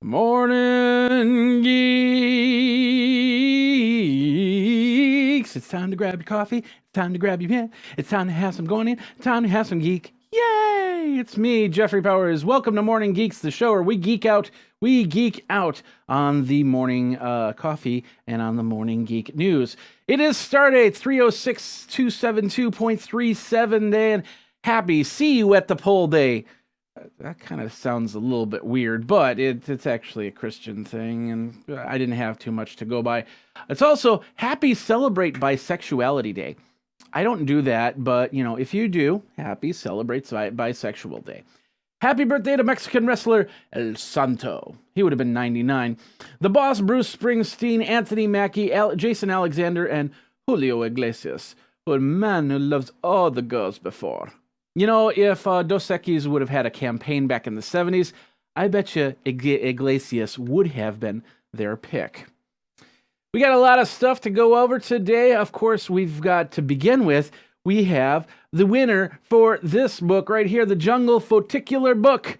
Morning Geeks. It's time to grab your coffee. It's time to grab your pen. It's time to have some going in. Time to have some geek. Yay! It's me, Jeffrey Powers. Welcome to Morning Geeks, the show where we geek out. We geek out on the morning coffee and on the morning geek news. It is Stardate 306-272.37 day, and happy see you at the poll day. That kind of sounds a little bit weird, but it's actually a Christian thing, and I didn't have too much to go by. It's also Happy Celebrate Bisexuality Day. I don't do that, but, you know, if you do, Happy Celebrate Bisexual Day. Happy birthday to Mexican wrestler El Santo. He would have been 99. The Boss, Bruce Springsteen, Anthony Mackie, Jason Alexander, and Julio Iglesias. A man who loves all the girls before. You know, if Dos Equis would have had a campaign back in the 70s, I bet you Iglesias would have been their pick. We got a lot of stuff to go over today. Of course, we've got to begin with, we have the winner for this book right here, the Jungle Foticular book.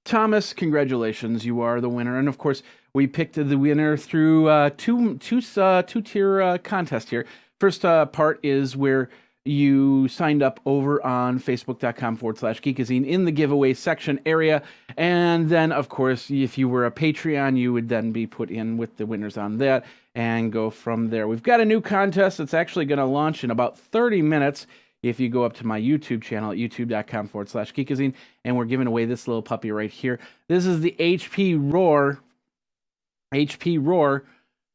Thomas, congratulations, you are the winner. And of course, we picked the winner through two-tier contest here. First part is where you signed up over on facebook.com/geekazine in the giveaway section area. And then, of course, if you were a Patreon, you would then be put in with the winners on that and go from there. We've got a new contest that's actually going to launch in about 30 minutes if you go up to my YouTube channel at youtube.com/geekazine, and we're giving away this little puppy right here. This is the HP Roar,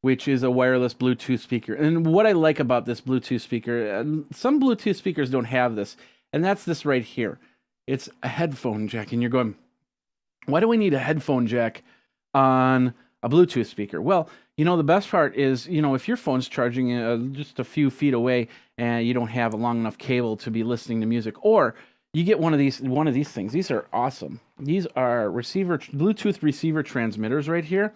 which is a wireless Bluetooth speaker. And what I like about this Bluetooth speaker, some Bluetooth speakers don't have this, and that's this right here. It's a headphone jack, and you're going, why do we need a headphone jack on a Bluetooth speaker? Well, you know, the best part is, you know, if your phone's charging just a few feet away and you don't have a long enough cable to be listening to music, or you get one of these things. These are awesome. These are Bluetooth receiver transmitters right here.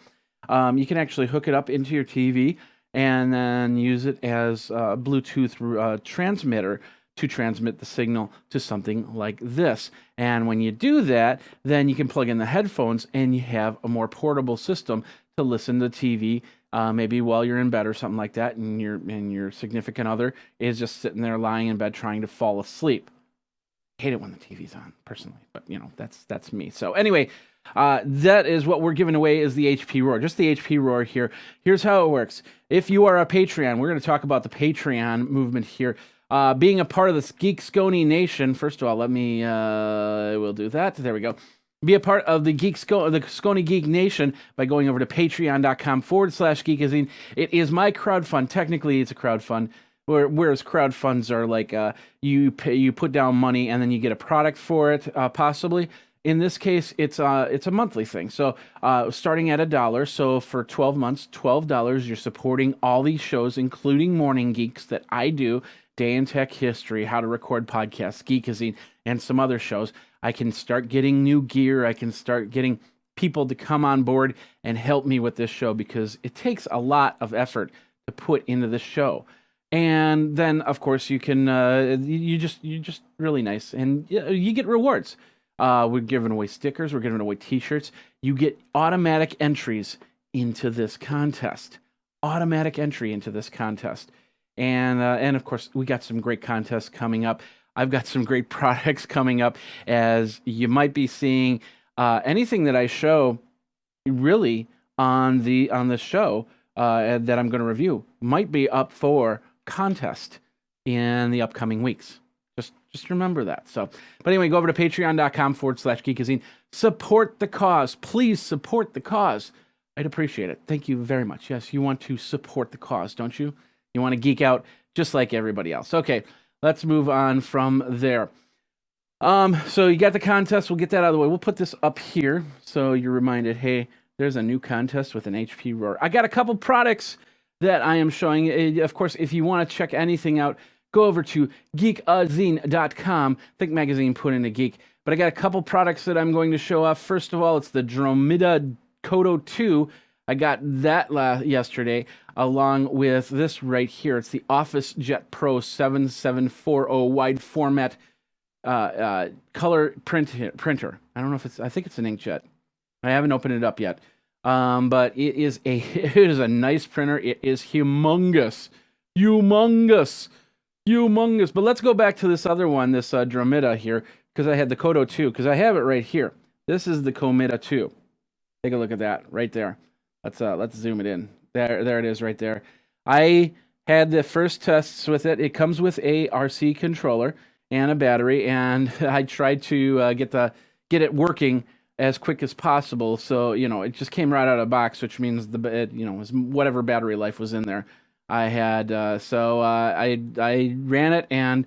You can actually hook it up into your TV and then use it as a Bluetooth transmitter to transmit the signal to something like this. And when you do that, then you can plug in the headphones and you have a more portable system to listen to TV, maybe while you're in bed or something like that, and your significant other is just sitting there lying in bed trying to fall asleep. I hate it when the TV's on, personally, but you know, that's me. So anyway, that is what we're giving away, is the HP Roar. Just the HP Roar here. Here's how it works. If you are a Patreon, we're going to talk about the Patreon movement here. Being a part of the Geek Nation, first of all, we'll do that. There we go. Be a part of the the Scony Geek Nation by going over to patreon.com/geekazine. It is my crowdfund. Technically, it's a crowdfund. Whereas crowdfunds are like you put down money and then you get a product for it, possibly. In this case, it's a monthly thing. So starting at $1, so for 12 months, $12, you're supporting all these shows, including Morning Geeks that I do, Day in Tech History, How to Record Podcasts, Geekazine, and some other shows. I can start getting new gear. I can start getting people to come on board and help me with this show, because it takes a lot of effort to put into this show. And then, of course, you can you're just really nice, and you get rewards. We're giving away stickers. We're giving away T-shirts. You get automatic entries into this contest. Automatic entry into this contest. And of course, we got some great contests coming up. I've got some great products coming up, as you might be seeing. Anything that I show really on the show that I'm going to review might be up for contest in the upcoming weeks. Just remember that. So, but anyway, go over to patreon.com/geekazine. Support the cause. Please support the cause. I'd appreciate it. Thank you very much. Yes, you want to support the cause, don't you? You want to geek out just like everybody else. Okay, let's move on from there. So you got the contest. We'll get that out of the way. We'll put this up here so you're reminded, hey, there's a new contest with an HP Roar. I got a couple products that I am showing. Of course, if you want to check anything out, go over to geekazine.com. Think magazine put in a geek. But I got a couple products that I'm going to show off. First of all, it's the Dromeda Kodo 2. I got that yesterday, along with this right here. It's the Office Jet Pro 7740 wide format color printer. I don't know if I think it's an inkjet. I haven't opened it up yet. But it is it is a nice printer. It is humongous, humongous, humongous. But let's go back to this other one, this Dromeda here, because I had the Kodo 2, because I have it right here. This is the Komeda 2. Take a look at that right there. Let's zoom it in. There it is right there. I had the first tests with it. It comes with a RC controller and a battery, and I tried to get it working as quick as possible. So, it just came right out of the box, which means was whatever battery life was in there. I had I ran it, and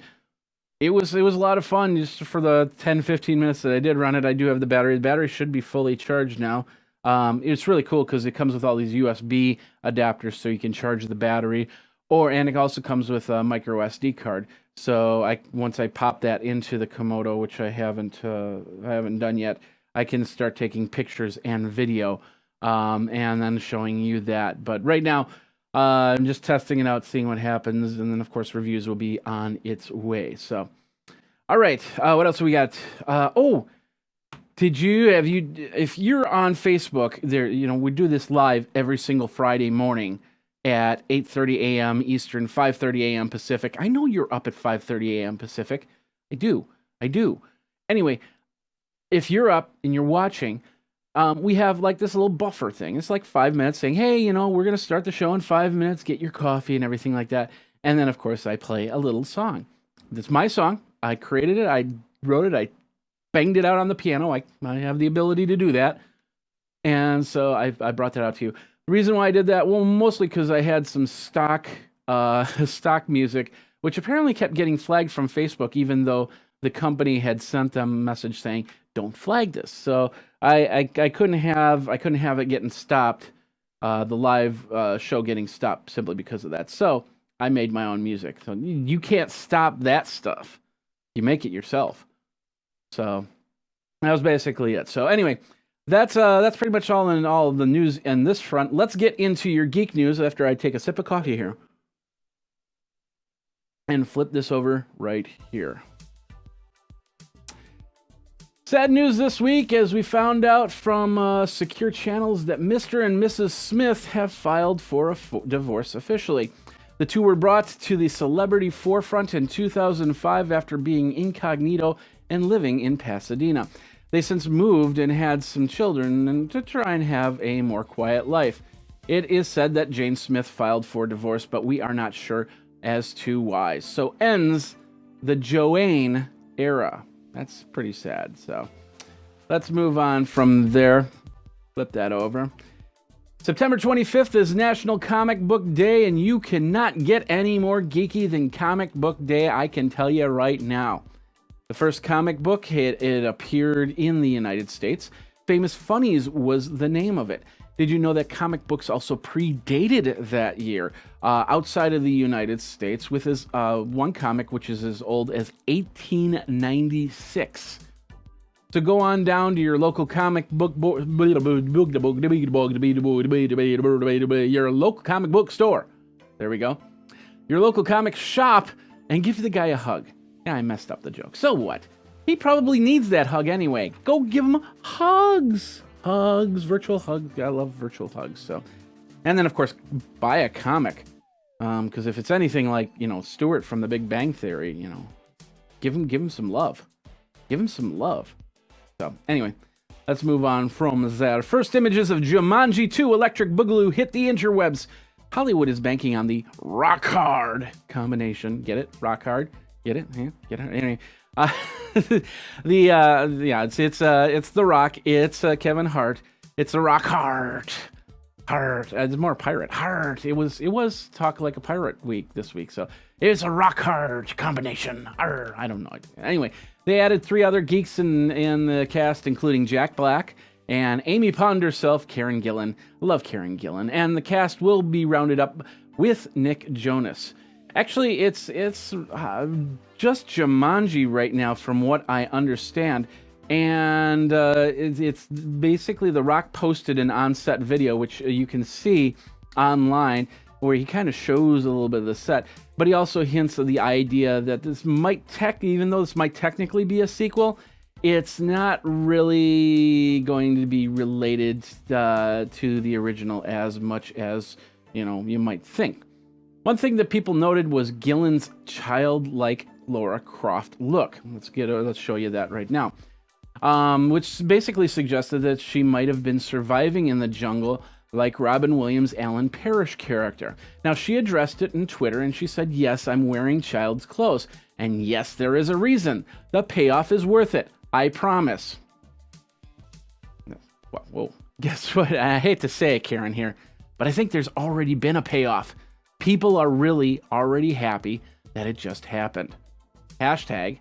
it was a lot of fun just for the 10-15 minutes that I did run it. I do have the battery. The battery should be fully charged now. It's really cool because it comes with all these USB adapters, so you can charge the battery, and it also comes with a micro SD card. So once I pop that into the Komodo, which I haven't done yet, I can start taking pictures and video, and then showing you that. But right now, I'm just testing it out, seeing what happens, and then of course reviews will be on its way. So, all right, what else we got? If you're on Facebook, we do this live every single Friday morning at 8:30 a.m. Eastern, 5:30 a.m. Pacific. I know you're up at 5:30 a.m. Pacific. I do. Anyway, if you're up and you're watching, we have like this little buffer thing. It's like 5 minutes saying, hey, we're going to start the show in 5 minutes, get your coffee and everything like that. And then, of course, I play a little song. It's my song. I created it. I wrote it. I banged it out on the piano. I have the ability to do that. And so I brought that out to you. The reason why I did that, well, mostly because I had some stock music, which apparently kept getting flagged from Facebook, even though the company had sent them a message saying, don't flag this. So I couldn't have it getting stopped, the live show getting stopped simply because of that. So I made my own music. So you can't stop that stuff. You make it yourself. So that was basically it. So anyway, that's pretty much all in all of the news in this front. Let's get into your geek news after I take a sip of coffee here and flip this over right here. Sad news this week as we found out from secure channels that Mr. and Mrs. Smith have filed for a divorce officially. The two were brought to the celebrity forefront in 2005 after being incognito and living in Pasadena. They since moved and had some children and to try and have a more quiet life. It is said that Jane Smith filed for divorce, but we are not sure as to why. So ends the Joanne era. That's pretty sad. So let's move on from there. Flip that over. September 25th is National Comic Book Day, and you cannot get any more geeky than Comic Book Day, I can tell you right now. The first comic book, it appeared in the United States. Famous Funnies was the name of it. Did you know that comic books also predated that year outside of the United States with his one comic, which is as old as 1896. So go on down to your local comic book your local comic book store. There we go. Your local comic shop and give the guy a hug. Yeah, I messed up the joke. So what? He probably needs that hug anyway. Go give him hugs. Hugs, virtual hugs. I love virtual hugs. So, and then of course, buy a comic. Because if it's anything like Stuart from The Big Bang Theory, give him some love. Give him some love. So anyway, let's move on from there. First images of Jumanji 2 Electric Boogaloo hit the interwebs. Hollywood is banking on the rock hard combination. Get it? Rock hard. Get it? Yeah, get it? Anyway. It's The Rock. It's Kevin Hart. It's a rock hard. It's more pirate. Hard. It was Talk Like a Pirate week this week, so it's a rock hard combination. I don't know. Anyway, they added 3 other geeks in the cast, including Jack Black and Amy Pond herself, Karen Gillan. Love Karen Gillan. And the cast will be rounded up with Nick Jonas. Actually, it's just Jumanji right now, from what I understand. And it's basically The Rock posted an on-set video, which you can see online, where he kind of shows a little bit of the set. But he also hints at the idea that this might even though this might technically be a sequel, it's not really going to be related to the original as much as, you might think. One thing that people noted was Gillen's childlike Lara Croft look. Let's show you that right now. Which basically suggested that she might have been surviving in the jungle like Robin Williams' Alan Parrish character. Now, she addressed it in Twitter and she said, yes, I'm wearing child's clothes. And yes, there is a reason. The payoff is worth it. I promise. Whoa. Guess what? I hate to say it, Karen, here, but I think there's already been a payoff. People are really already happy that it just happened. Hashtag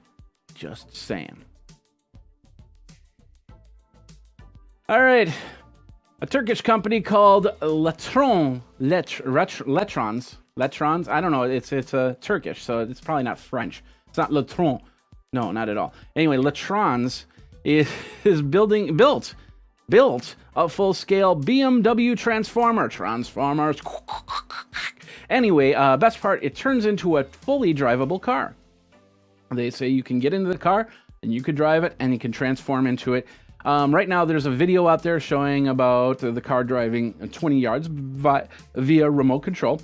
just saying. All right. A Turkish company called Letrons. I don't know. It's Turkish, so it's probably not French. It's not Letrons. No, not at all. Anyway, Letrons is built a full-scale BMW Transformer. Transformers. Anyway, best part, it turns into a fully drivable car. They say you can get into the car and you could drive it and you can transform into it. Right now, there's a video out there showing about the car driving 20 yards via remote control.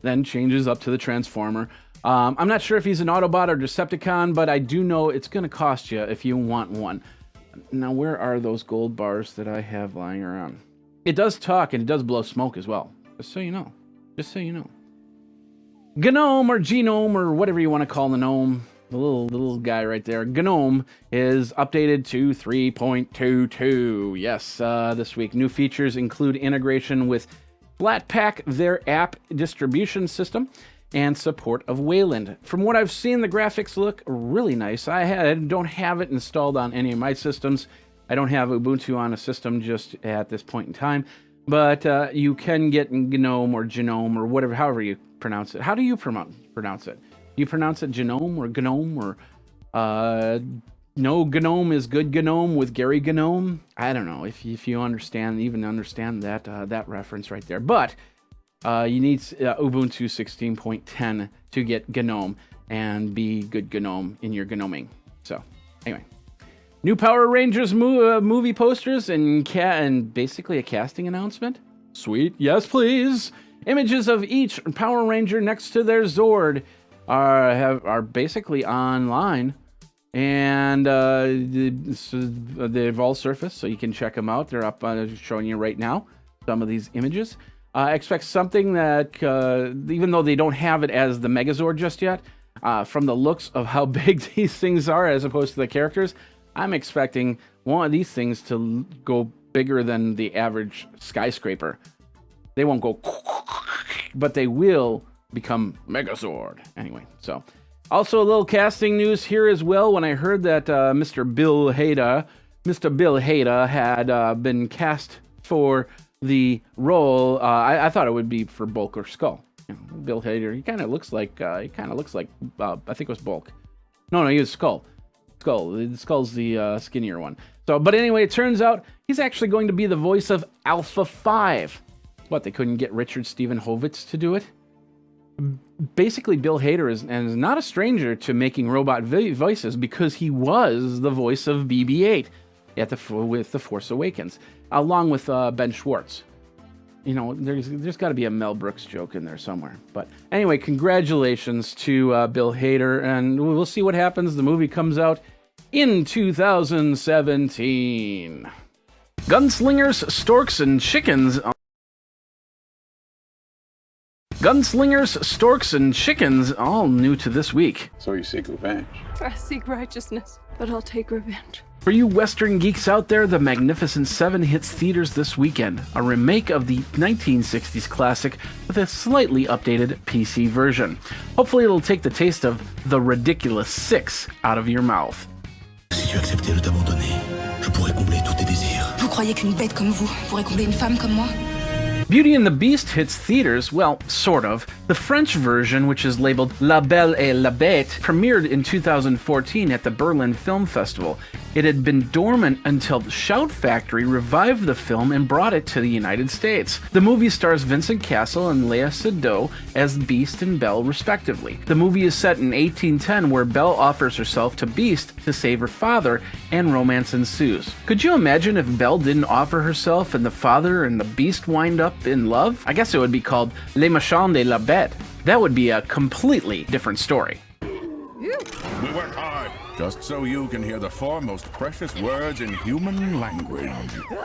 Then changes up to the Transformer. I'm not sure if he's an Autobot or Decepticon, but I do know it's going to cost you if you want one. Now, where are those gold bars that I have lying around? It does talk and it does blow smoke as well. Just so you know. GNOME or Genome or whatever you want to call the gnome. The little guy right there. GNOME is updated to 3.22. Yes, this week. New features include integration with Flatpak, their app distribution system, and support of Wayland. From what I've seen, the graphics look really nice. I don't have it installed on any of my systems. I don't have Ubuntu on a system just at this point in time. But you can get GNOME or Genome or whatever, however you pronounce it. How do you pronounce it? Do you pronounce it Genome or GNOME or no GNOME is good GNOME with Gary GNOME? I don't know if you understand that reference right there. But you need Ubuntu 16.10 to get GNOME and be good GNOME in your GNOMing. So anyway, new Power Rangers movie posters and basically a casting announcement. Sweet, yes please. Images of each Power Ranger next to their Zord are basically online, and they've all surfaced, so you can check them out. They're up, showing you right now some of these images. I expect something that, even though they don't have it as the Megazord just yet, from the looks of how big these things are as opposed to the characters, I'm expecting one of these things to go bigger than the average skyscraper. They won't go, but they will become Megazord. Anyway, so also a little casting news here as well. When I heard that Mr. Bill Hader had been cast for the role, I thought it would be for Bulk or Skull. Bill Hader, he kind of looks like I think it was Bulk. No, he was Skull. Skull's the skinnier one. So, but anyway, it turns out he's actually going to be the voice of Alpha 5. What, they couldn't get Richard Stephen Hovitz to do it? Basically, Bill Hader is not a stranger to making robot voices because he was the voice of BB-8 with The Force Awakens, along with Ben Schwartz. You know, there's got to be a Mel Brooks joke in there somewhere. But anyway, congratulations to Bill Hader, and we'll see what happens. The movie comes out in 2017. Gunslingers, Storks, and Chickens. Gunslingers, Storks, and Chickens, all new to this week. So you seek revenge? I seek righteousness, but I'll take revenge. For you Western geeks out there, The Magnificent Seven hits theaters this weekend. A remake of the 1960s classic with a slightly updated PC version. Hopefully it'll take the taste of The Ridiculous Six out of your mouth. Si tu acceptais de t'abandonner, je pourrais combler tous tes désirs. Vous croyez qu'une bête comme vous pourrait combler une femme comme moi? Beauty and the Beast hits theaters, well, sort of. The French version, which is labeled La Belle et la Bête, premiered in 2014 at the Berlin Film Festival. It had been dormant until Shout Factory revived the film and brought it to the United States. The movie stars Vincent Cassel and Lea Seydoux as Beast and Belle, respectively. The movie is set in 1810, where Belle offers herself to Beast to save her father, and romance ensues. Could you imagine if Belle didn't offer herself and the father and the Beast wind up in love? I guess it would be called Les Méchants de la Bête. That would be a completely different story. We work hard, just so you can hear the four most precious words in human language.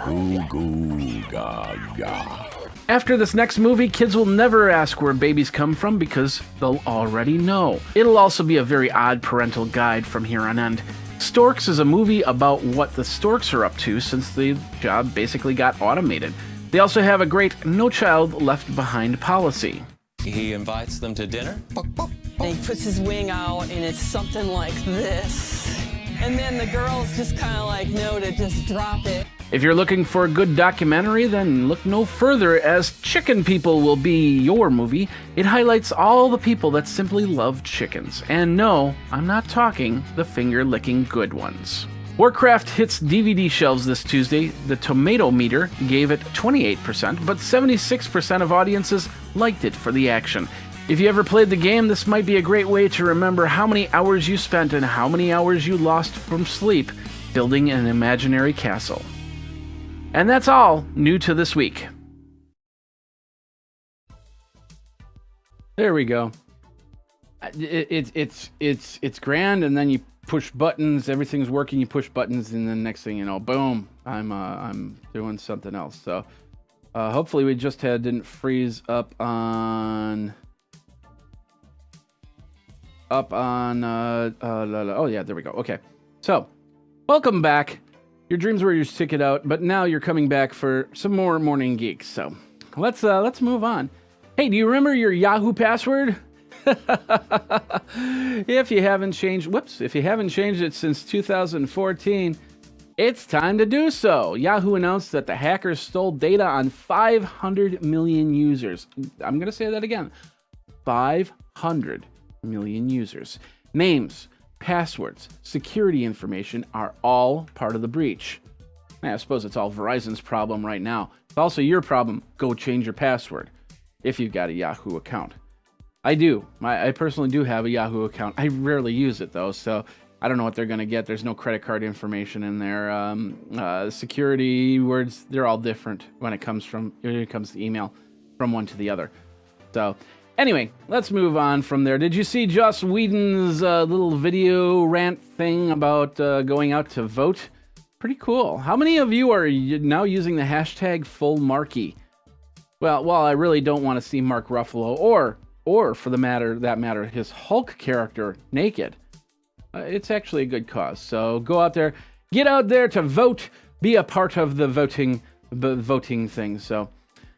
Goo goo gaga. After this next movie, kids will never ask where babies come from because they'll already know. It'll also be a very odd parental guide from here on end. Storks is a movie about what the Storks are up to since the job basically got automated. They also have a great no child left behind policy. He invites them to dinner. And he puts his wing out, and it's something like this. And then the girls just kind of like know to just drop it. If you're looking for a good documentary, then look no further, as Chicken People will be your movie. It highlights all the people that simply love chickens. And no, I'm not talking the finger-licking good ones. Warcraft hits DVD shelves this Tuesday. The tomato meter gave it 28%, but 76% of audiences liked it for the action. If you ever played the game, this might be a great way to remember how many hours you spent and how many hours you lost from sleep building an imaginary castle. And that's all new to this week. There we go. It's grand, and then you push buttons, everything's working, you push buttons, and then next thing you know, boom, I'm doing something else. So hopefully we just didn't freeze up on oh yeah, there we go. Okay, so welcome back. Your dreams were your ticket out, but now you're coming back for some more Morning Geeks. So let's move on. Hey, do you remember your Yahoo password? If you haven't changed it since 2014, it's time to do so. Yahoo announced that the hackers stole data on 500 million users. I'm going to say that again. 500 million users. Names, passwords, security information are all part of the breach. I suppose it's all Verizon's problem right now. It's also your problem. Go change your password if you've got a Yahoo account. I do. I personally do have a Yahoo account. I rarely use it though, so I don't know what they're going to get. There's no credit card information in there. Security words, they're all different when it comes to email from one to the other. So anyway, let's move on from there. Did you see Joss Whedon's little video rant thing about going out to vote? Pretty cool. How many of you are now using the hashtag #FullMarky? Well, while I really don't want to see Mark Ruffalo or for that matter, his Hulk character naked, it's actually a good cause. So go out there, get out there to vote, be a part of the voting thing. So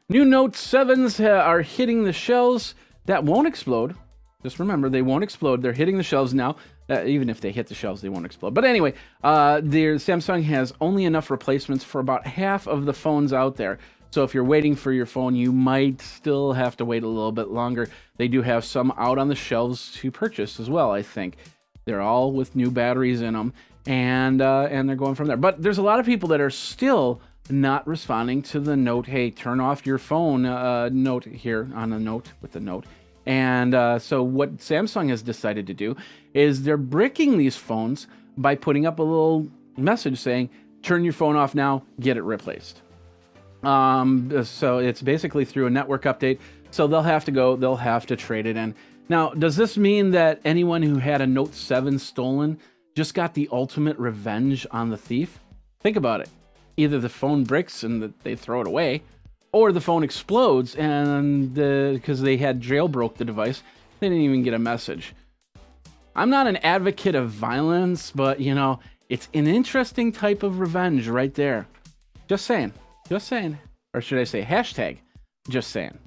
new Note 7s are hitting the shelves. That won't explode. Just remember, they won't explode. They're hitting the shelves now. Even if they hit the shelves, they won't explode. But anyway, Samsung has only enough replacements for about half of the phones out there. So if you're waiting for your phone, you might still have to wait a little bit longer. They do have some out on the shelves to purchase as well, I think. They're all with new batteries in them, and they're going from there. But there's a lot of people that are still not responding to the note, hey, turn off your phone note here on the note with the note. And so what Samsung has decided to do is they're bricking these phones by putting up a little message saying, turn your phone off now, get it replaced. So it's basically through a network update. So they'll have to trade it in. Now, does this mean that anyone who had a Note 7 stolen just got the ultimate revenge on the thief? Think about it. Either the phone bricks and they throw it away, or the phone explodes and because they had jailbroke the device, they didn't even get a message. I'm not an advocate of violence, but it's an interesting type of revenge right there. Just saying. Or should I say hashtag just saying.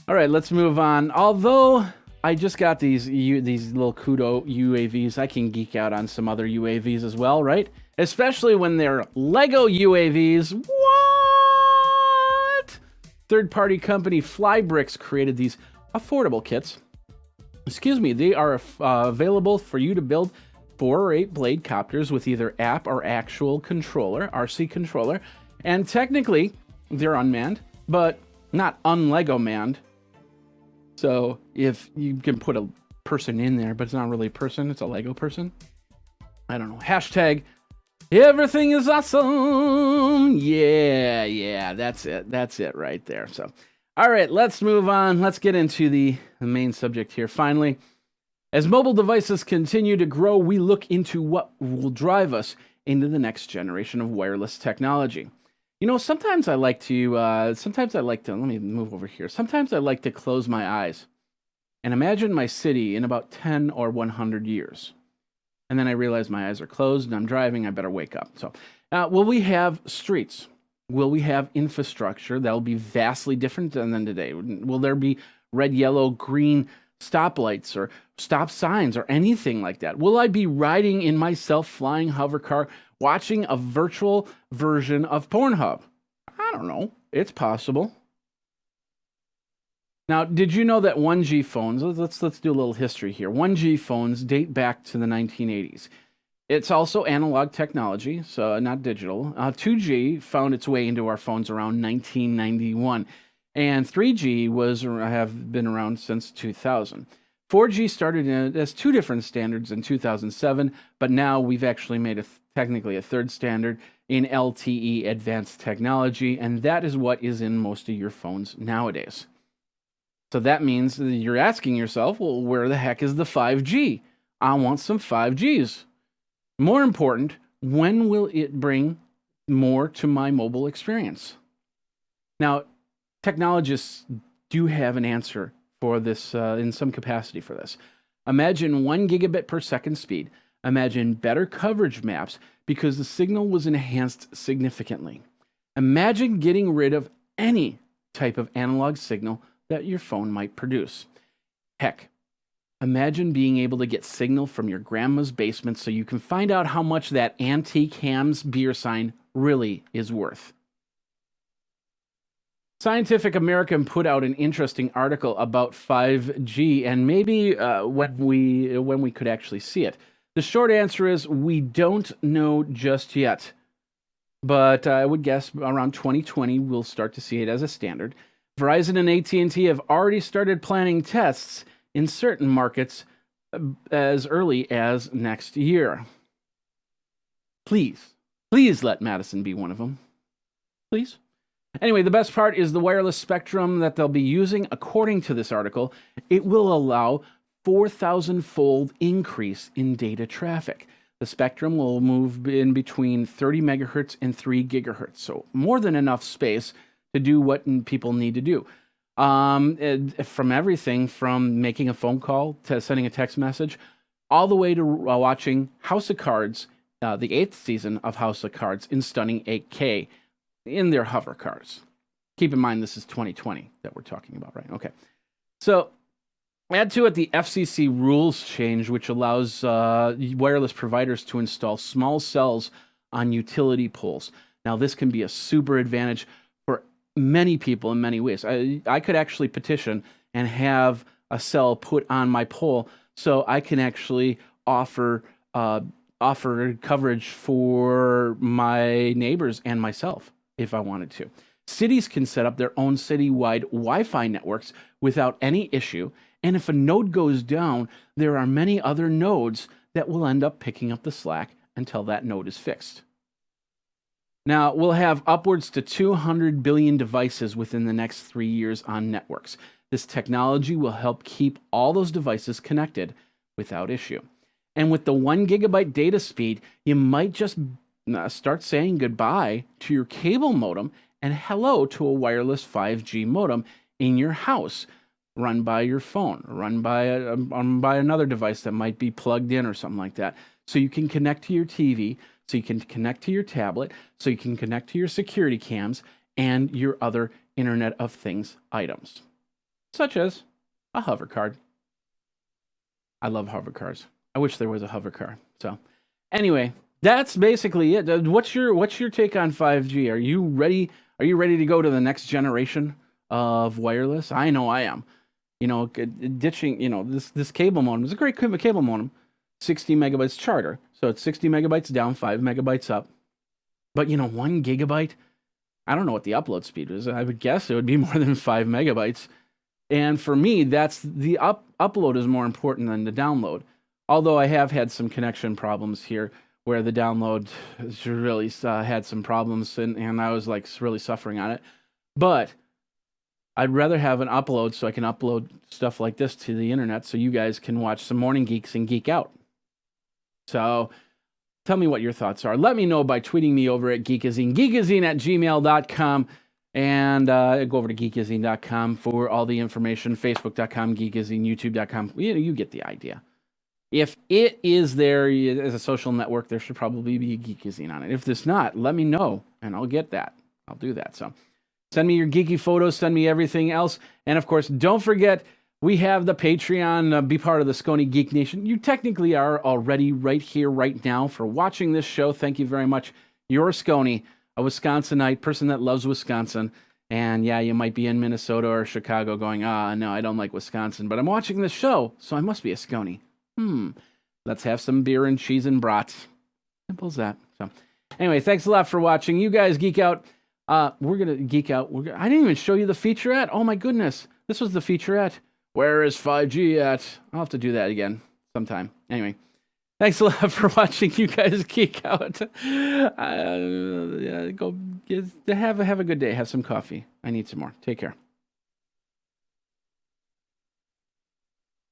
All right, let's move on. Although I just got these little Kudo UAVs, I can geek out on some other UAVs as well, right? Especially when they're Lego UAVs. What? Third-party company Flybricks created these affordable kits. They are available for you to build 4 or 8 blade copters with either app or actual controller, RC controller, and technically they're unmanned, but not un-Lego manned. So if you can put a person in there, but it's not really a person, it's a Lego person. I don't know. Hashtag everything is awesome. Yeah, that's it right there. So, all right, let's move on. Let's get into the main subject here. Finally, as mobile devices continue to grow, we look into what will drive us into the next generation of wireless technology. You know, sometimes I like to, let me move over here. Sometimes I like to close my eyes and imagine my city in about 10 or 100 years. And then I realize my eyes are closed and I'm driving, I better wake up. So, will we have streets? Will we have infrastructure that will be vastly different than today? Will there be red, yellow, green stoplights or stop signs or anything like that? Will I be riding in my self-flying hover car watching a virtual version of Pornhub? I don't know. It's possible. Now, did you know that 1G phones, let's do a little history here. 1G phones date back to the 1980s. It's also analog technology, so not digital. 2G found its way into our phones around 1991. And 3G have been around since 2000. 4G started as 2 different standards in 2007, but now we've actually made technically a 3rd standard in LTE advanced technology, and that is what is in most of your phones nowadays. So that means that you're asking yourself, well, where the heck is the 5G? I want some 5Gs. More important, when will it bring more to my mobile experience? Now, technologists do have an answer for this in some capacity for this. Imagine 1 gigabit per second speed. Imagine better coverage maps because the signal was enhanced significantly. Imagine getting rid of any type of analog signal that your phone might produce. Heck, imagine being able to get signal from your grandma's basement so you can find out how much that antique Ham's beer sign really is worth. Scientific American put out an interesting article about 5G and maybe when we could actually see it. The short answer is we don't know just yet, but I would guess around 2020 we'll start to see it as a standard. Verizon and AT&T have already started planning tests in certain markets as early as next year. Please let Madison be one of them. Please. Anyway, the best part is the wireless spectrum that they'll be using. According to this article, it will allow 4,000-fold increase in data traffic. The spectrum will move in between 30 megahertz and 3 gigahertz, so more than enough space to do what people need to do. From everything from making a phone call to sending a text message, all the way to watching House of Cards, the 8th season of House of Cards in stunning 8K in their hover cars. Keep in mind, this is 2020 that we're talking about, right? Okay. So add to it the FCC rules change, which allows wireless providers to install small cells on utility poles. Now, this can be a super advantage for many people in many ways. I could actually petition and have a cell put on my pole so I can actually offer coverage for my neighbors and myself if I wanted to. Cities can set up their own citywide Wi-Fi networks without any issue, and if a node goes down, there are many other nodes that will end up picking up the slack until that node is fixed. Now, we'll have upwards to 200 billion devices within the next 3 years on networks. This technology will help keep all those devices connected without issue. And with the 1 gigabyte data speed, you might just start saying goodbye to your cable modem and hello to a wireless 5G modem in your house, run by your phone, run by another device that might be plugged in or something like that. So you can connect to your TV, so you can connect to your tablet, so you can connect to your security cams and your other Internet of Things items, such as a hover card. I love hover cars. I wish there was a hover car. So anyway, that's basically it. What's your take on 5G? Are you ready? Are you ready to go to the next generation of wireless? I know I am. You know, ditching, this cable modem is a great cable modem. 60 megabytes charter. So it's 60 megabytes down, 5 megabytes up. But, 1 gigabyte, I don't know what the upload speed is. I would guess it would be more than 5 megabytes. And for me, that's the upload is more important than the download. Although I have had some connection problems here where the download has really had some problems and I was like really suffering on it. But I'd rather have an upload so I can upload stuff like this to the internet so you guys can watch some Morning Geeks and geek out. So tell me what your thoughts are. Let me know by tweeting me over at Geekazine, geekazine@gmail.com, and go over to geekazine.com for all the information, facebook.com, geekazine, youtube.com. You get the idea. If it is there as a social network, there should probably be a Geekazine on it. If there's not, let me know, and I'll get that. I'll do that. So send me your geeky photos, send me everything else. And of course, don't forget, we have the Patreon. Be part of the Scony Geek Nation. You technically are already right here, right now, for watching this show. Thank you very much. You're a Scony, a Wisconsinite, person that loves Wisconsin. And yeah, you might be in Minnesota or Chicago going, no, I don't like Wisconsin, but I'm watching this show, so I must be a Scony. Let's have some beer and cheese and brats. Simple as that. So anyway, thanks a lot for watching. You guys geek out. We're going to geek out. I didn't even show you the featurette. Oh my goodness. This was the featurette. Where is 5G at? I'll have to do that again sometime. Anyway, thanks a lot for watching. You guys geek out. Go have a good day. Have some coffee. I need some more. Take care.